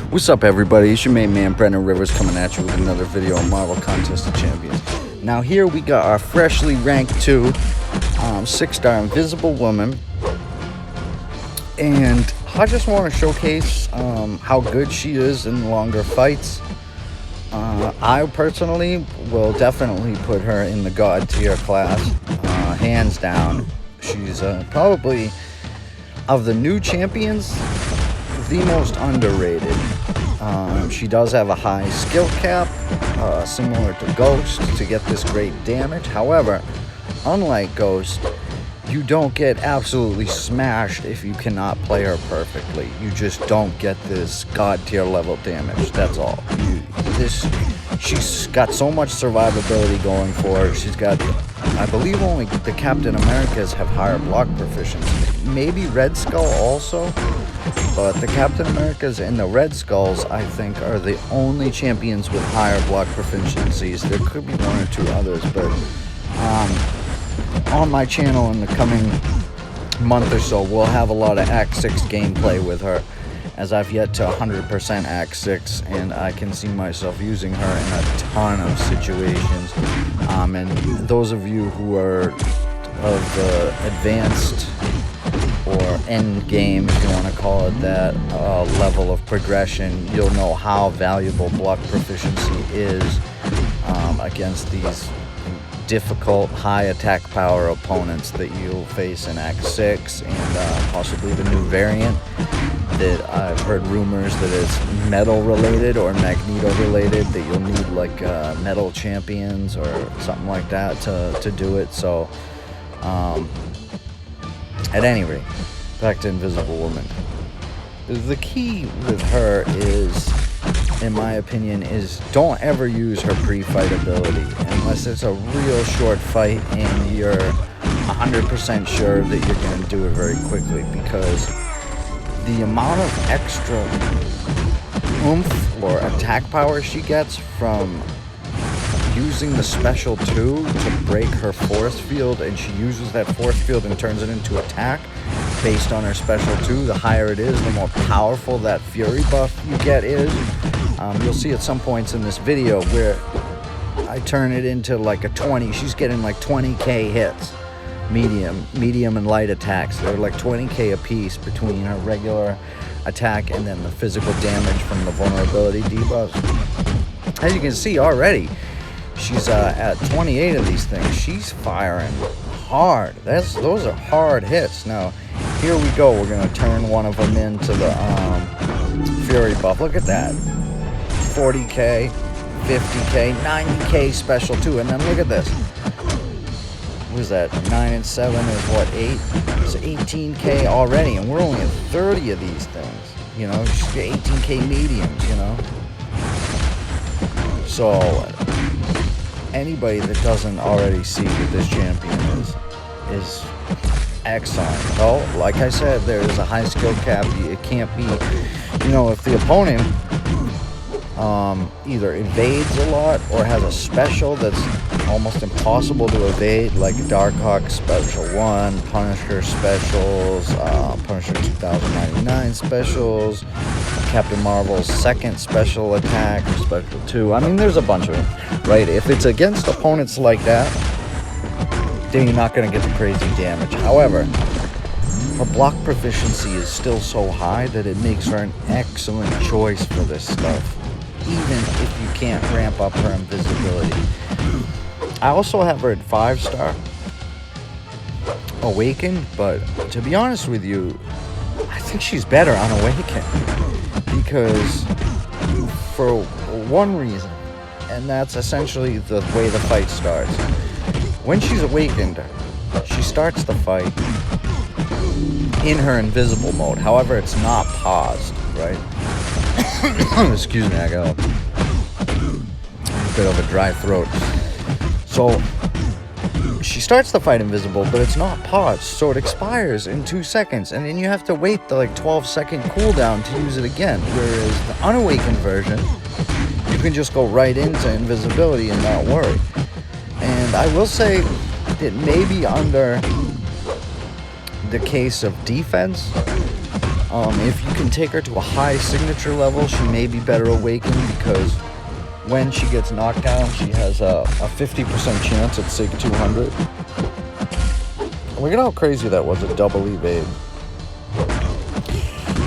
What's up, everybody? It's your main man, Brynden Rivers, coming at you with another video on Marvel Contest of Champions. Now here we got our freshly ranked 2 6-star Invisible Woman. And I just want to showcase how good she is in longer fights. I personally will definitely put her in the God tier class, hands down. She's probably, of the new champions, the most underrated. She does have a high skill cap, similar to Ghost, to get this great damage. However, unlike Ghost, you don't get absolutely smashed if you cannot play her perfectly. You just don't get this God tier level damage. That's all. She's got so much survivability going for her. She's got, I believe, only the Captain Americas have higher block proficiency. Maybe Red Skull also, but the Captain Americas and the Red Skulls, I think, are the only champions with higher block proficiencies. There could be 1 or 2 others, but on my channel in the coming month or so, we'll have a lot of Act 6 gameplay with her, as I've yet to 100% Act 6, and I can see myself using her in a ton of situations. And those of you who are of the advanced or end game, if you want to call it that, level of progression, you'll know how valuable block proficiency is against these difficult high attack power opponents that you'll face in Act 6 and possibly the new variant that I've heard rumors that it's metal related or magneto related, that you'll need like metal champions or something like that to do it. So at any rate, back to Invisible Woman. The key with her is, in my opinion, is don't ever use her pre-fight ability unless it's a real short fight and you're 100% sure that you're going to do it very quickly, because the amount of extra oomph or attack power she gets from using the special 2 to break her force field, and she uses that force field and turns it into attack based on her special 2, the higher it is, the more powerful that fury buff you get is. You'll see at some points in this video where I turn it into like a 20. She's getting like 20k hits, medium and light attacks. They're like 20k a piece between her regular attack and then the physical damage from the vulnerability debuffs. As you can see already, she's at 28 of these things. She's firing hard. Those are hard hits. Now here we go. We're gonna turn one of them into the fury buff. Look at that. 40k, 50k, 90k special 2, and then look at this. What is that? 9 and 7 is what, 8? It's 18k already, and we're only at 30 of these things. You know, just get 18k mediums. You know, so anybody that doesn't already see that this champion is excellent. Oh, like I said, there is a high skill cap. It can't be, you know, if the opponent either evades a lot or has a special that's almost impossible to evade, like Darkhawk Special 1, Punisher Specials, Punisher 2099 Specials, Captain Marvel's second special attack, or Special 2. I mean, there's a bunch of them, right? If it's against opponents like that, then you're not going to get the crazy damage. However, her block proficiency is still so high that it makes her an excellent choice for this stuff, even if you can't ramp up her invisibility. I also have her at 5-star Awakened, but to be honest with you, I think she's better on Awakened, because for one reason, and that's essentially the way the fight starts. When she's awakened, she starts the fight in her invisible mode. However, it's not paused, right? Excuse me, I got a bit of a dry throat. So she starts the fight invisible, but it's not paused, so it expires in 2 seconds, and then you have to wait the like 12-second cooldown to use it again. Whereas the unawakened version, you can just go right into invisibility and not worry. And I will say it may be under the case of defense, If you can take her to a high signature level, she may be better awakened, because when she gets knocked down, she has a 50% chance at Sig 200. Look at how crazy that was, a double evade.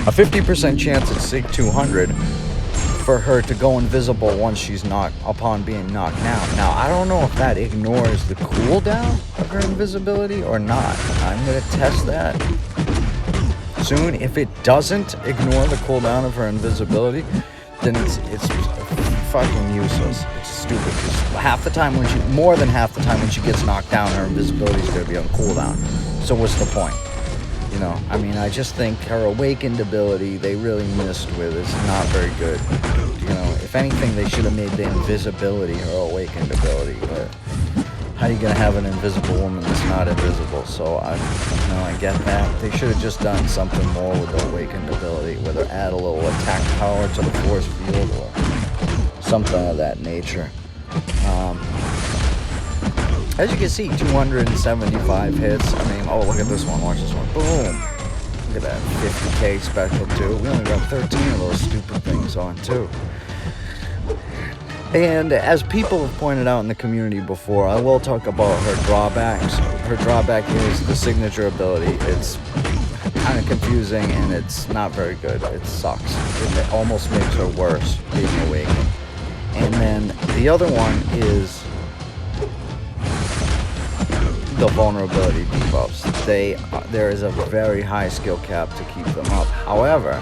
A 50% chance at Sig 200 for her to go invisible once she's upon being knocked down. Now, I don't know if that ignores the cooldown of her invisibility or not. I'm going to test that soon. If it doesn't ignore the cooldown of her invisibility, then it's fucking useless. It's stupid. Half the time more than half the time when she gets knocked down, her invisibility is going to be on cooldown. So what's the point? You know, I mean, I just think her awakened ability, they really missed with. It's not very good. You know, if anything, they should have made the invisibility her awakened ability. But how are you going to have an invisible woman that's not invisible? So, I get that. They should have just done something more with the awakened ability, whether add a little attack power to the force field or something of that nature. As you can see, 275 hits. I mean, oh, look at this one. Watch this one. Boom. Look at that. 50k special, too. We only got 13 of those stupid things on, too. And as people have pointed out in the community before, I will talk about her drawbacks. Her drawback is the signature ability. It's kind of confusing, and it's not very good. It sucks. It almost makes her worse being awakened. And then the other one is the vulnerability debuffs. There is a very high skill cap to keep them up. However,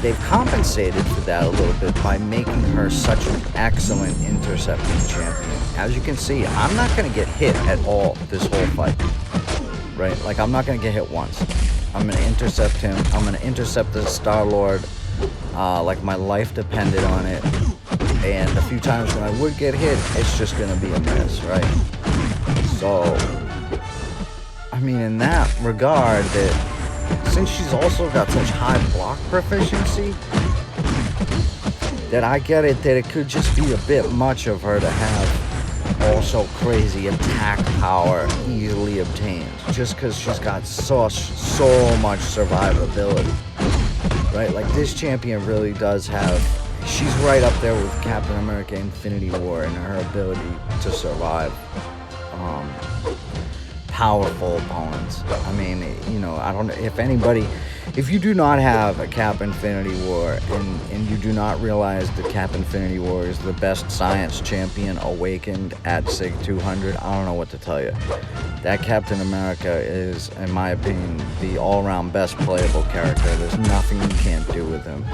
they've compensated for that a little bit by making her such an excellent intercepting champion. As you can see, I'm not going to get hit at all this whole fight. Right? Like, I'm not going to get hit once. I'm going to intercept him. I'm going to intercept the starlord like my life depended on it. And a few times when I would get hit, it's just going to be a miss, right? So, I mean, in that regard, that since she's also got such high block proficiency, that I get it that it could just be a bit much of her to have also crazy attack power easily obtained, just because she's got so much survivability, right? Like, this champion really does have, she's right up there with Captain America Infinity War in her ability to survive powerful opponents. I mean, you know, I don't know if you do not have a Cap Infinity War and you do not realize that Cap Infinity War is the best science champion awakened at Sig 200, I don't know what to tell you. That Captain America is, in my opinion, the all-around best playable character. There's nothing you can't do with him.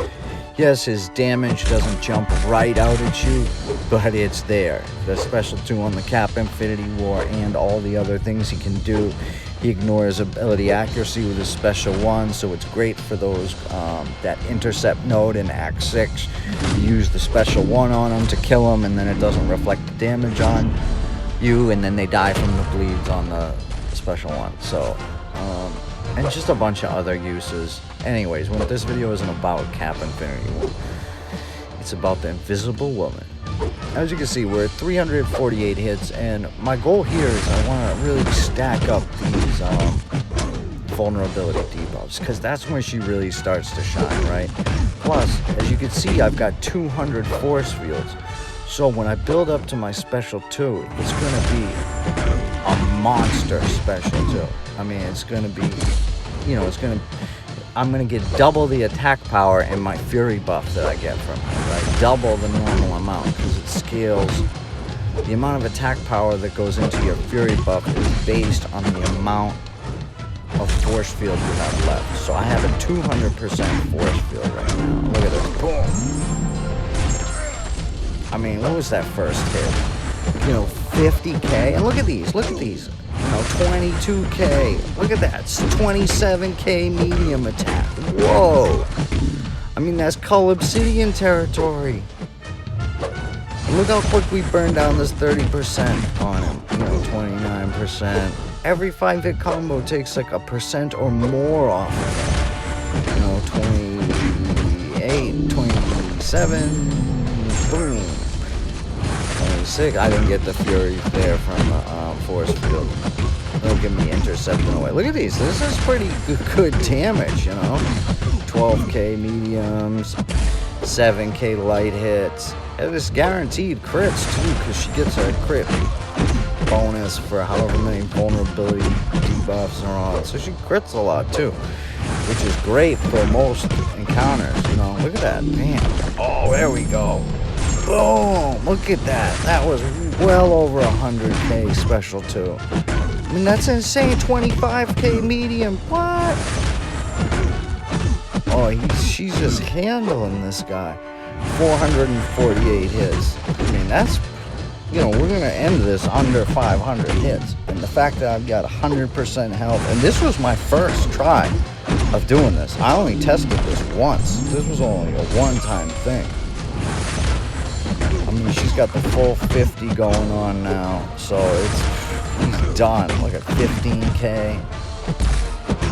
Yes, his damage doesn't jump right out at you, but it's there. The special 2 on the Cap Infinity War and all the other things he can do. He ignores ability accuracy with his special 1, so it's great for those that intercept node in Act 6. You use the special 1 on them to kill them, and then it doesn't reflect the damage on you, and then they die from the bleeds on the special 1. So, and just a bunch of other uses. Anyways, this video isn't about Cap Infinity War. It's about the Invisible Woman. As you can see, we're at 348 hits, and my goal here is I want to really stack up these vulnerability debuffs, because that's when she really starts to shine, right? Plus, as you can see, I've got 200 force fields. So when I build up to my special 2, it's going to be a monster special 2. I mean, it's going to be, you know, I'm going to get double the attack power in my fury buff that I get from her, right? Double the normal amount, because it scales. The amount of attack power that goes into your fury buff is based on the amount of force field you have left. So I have a 200% force field right now. Look at this. Boom. I mean, what was that first hit? You know, 50k. And look at these. Look at these. You know, 22k. Look at that. It's 27k medium attack. Whoa. I mean, that's Cull Obsidian territory. Look how quick we burn down this 30% on him. You know, 29%. Every 5-hit combo takes like 1% or more off of it. You know, 28, 27, boom. 26. I didn't get the fury there from force field. They'll give me intercepting away. Look at these. This is pretty good damage, you know. 12k mediums, 7k light hits. And it's guaranteed crits too, because she gets a crit bonus for however many vulnerability debuffs are on. So she crits a lot too, which is great for most encounters, you know. Look at that, man. Oh, there we go. Boom! Look at that. That was well over 100k special too. I mean, that's insane. 25k medium. What? Oh, she's just handling this guy. 448 hits. I mean, that's, you know, we're going to end this under 500 hits. And the fact that I've got 100% health, and this was my first try of doing this. I only tested this once. This was only a one-time thing. I mean, she's got the full 50 going on now, so he's done. Look at 15k,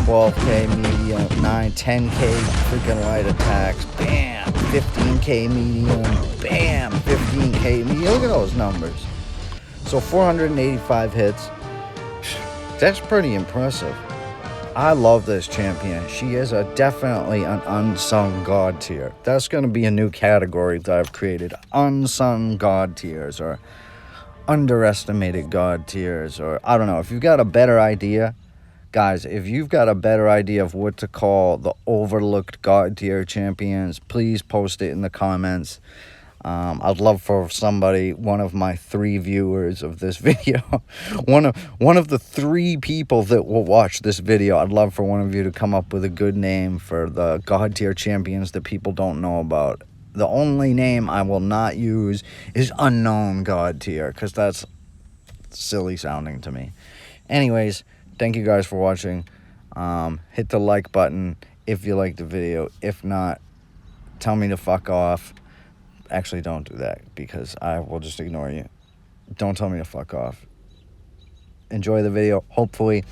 12k medium, 9, 10k freaking light attacks, bam, 15k medium, bam, 15k medium. Look at those numbers. So 485 hits. That's pretty impressive. I love this champion. She is definitely an unsung god tier. That's going to be a new category that I've created. Unsung god tiers, or underestimated god tiers, or I don't know. If you've got a better idea, guys, if you've got a better idea of what to call the overlooked god tier champions, please post it in the comments. I'd love for somebody, one of my 3 viewers of this video, one of the 3 people that will watch this video, I'd love for one of you to come up with a good name for the god tier champions that people don't know about. The only name I will not use is unknown god tier, because that's silly sounding to me. Anyways, thank you guys for watching. Hit the like button if you liked the video. If not, tell me to fuck off. Actually, don't do that, because I will just ignore you. Don't tell me to fuck off. Enjoy the video. Hopefully,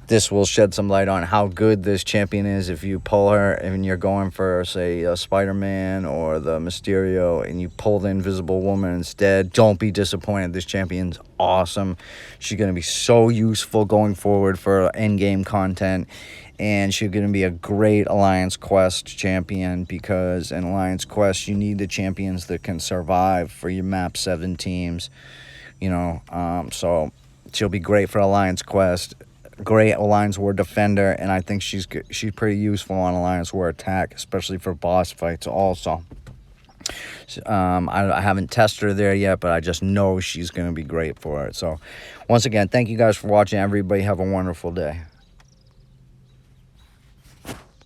this will shed some light on how good this champion is. If you pull her and you're going for, say, a Spider-Man or the Mysterio, and you pull the Invisible Woman instead, don't be disappointed. This champion's awesome. She's going to be so useful going forward for endgame content. And she's going to be a great Alliance Quest champion, because in Alliance Quest, you need the champions that can survive for your map 7 teams. You know, so she'll be great for Alliance Quest. Great Alliance War defender, and I think she's pretty useful on Alliance War attack, especially for boss fights also. I haven't tested her there yet, but I just know she's going to be great for it. So, once again, thank you guys for watching. Everybody have a wonderful day.